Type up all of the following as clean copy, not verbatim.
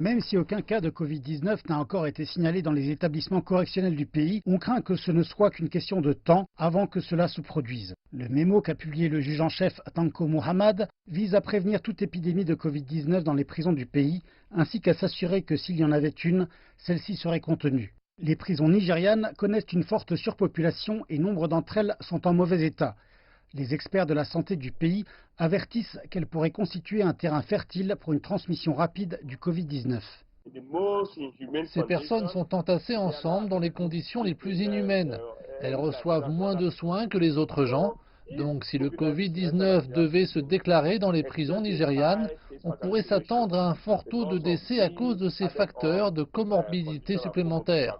Même si aucun cas de Covid-19 n'a encore été signalé dans les établissements correctionnels du pays, on craint que ce ne soit qu'une question de temps avant que cela se produise. Le mémo qu'a publié le juge en chef Tanko Mohamed vise à prévenir toute épidémie de Covid-19 dans les prisons du pays, ainsi qu'à s'assurer que s'il y en avait une, celle-ci serait contenue. Les prisons nigérianes connaissent une forte surpopulation et nombre d'entre elles sont en mauvais état. Les experts de la santé du pays avertissent qu'elle pourrait constituer un terrain fertile pour une transmission rapide du Covid-19. Ces personnes sont entassées ensemble dans les conditions les plus inhumaines. Elles reçoivent moins de soins que les autres gens. Donc si le Covid-19 devait se déclarer dans les prisons nigérianes, on pourrait s'attendre à un fort taux de décès à cause de ces facteurs de comorbidité supplémentaires.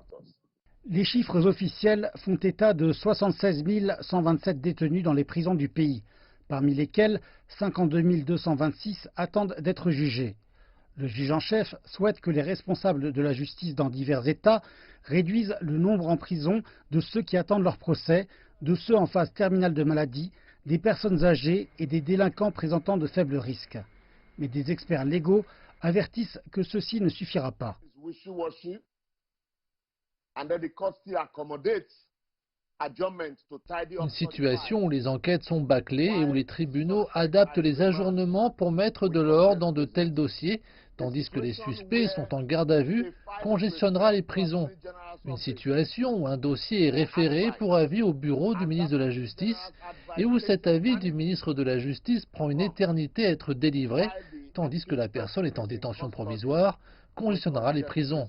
Les chiffres officiels font état de 76 127 détenus dans les prisons du pays, parmi lesquels 52 226 attendent d'être jugés. Le juge en chef souhaite que les responsables de la justice dans divers États réduisent le nombre en prison de ceux qui attendent leur procès, de ceux en phase terminale de maladie, des personnes âgées et des délinquants présentant de faibles risques. Mais des experts légaux avertissent que ceci ne suffira pas. Une situation où les enquêtes sont bâclées et où les tribunaux adaptent les ajournements pour mettre de l'ordre dans de tels dossiers, tandis que les suspects sont en garde à vue, congestionnera les prisons. Une situation où un dossier est référé pour avis au bureau du ministre de la Justice et où cet avis du ministre de la Justice prend une éternité à être délivré, tandis que la personne est en détention provisoire, congestionnera les prisons.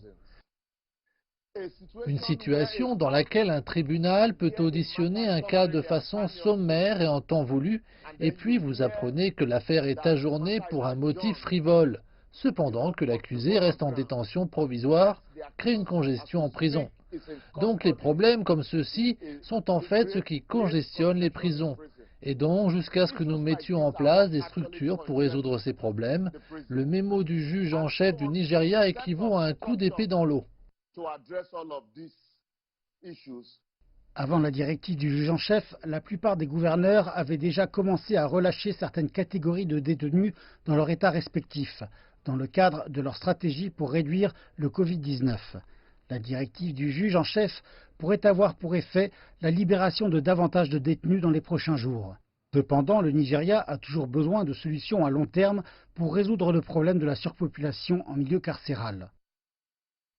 Une situation dans laquelle un tribunal peut auditionner un cas de façon sommaire et en temps voulu, et puis vous apprenez que l'affaire est ajournée pour un motif frivole. Cependant que l'accusé reste en détention provisoire, crée une congestion en prison. Donc les problèmes comme ceux-ci sont en fait ce qui congestionne les prisons. Et donc, jusqu'à ce que nous mettions en place des structures pour résoudre ces problèmes, le mémo du juge en chef du Nigeria équivaut à un coup d'épée dans l'eau. Avant la directive du juge en chef, la plupart des gouverneurs avaient déjà commencé à relâcher certaines catégories de détenus dans leur état respectif, dans le cadre de leur stratégie pour réduire le Covid-19. La directive du juge en chef pourrait avoir pour effet la libération de davantage de détenus dans les prochains jours. Cependant, le Nigeria a toujours besoin de solutions à long terme pour résoudre le problème de la surpopulation en milieu carcéral.